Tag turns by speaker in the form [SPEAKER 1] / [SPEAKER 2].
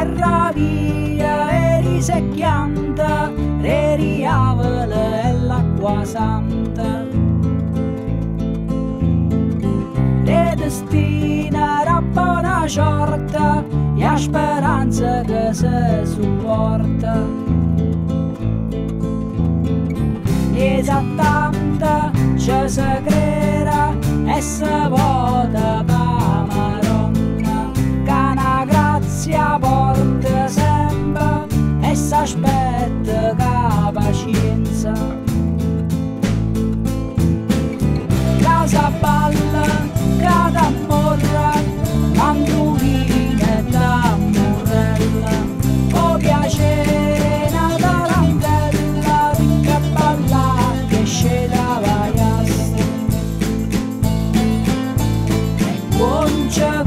[SPEAKER 1] terra via e risecchianta, re riavele e l'acqua santa. Re destina rappa una ciorta e a speranza che si supporta. Esattamente ci si creda e si vota pa Maronna, che una grazia porta sempre e s'aspetta che pazienza. Casa balla, cada morra, mandolina e tamburella, o piacere una tarantella, picca balla che sceda vai a sta. E guancia,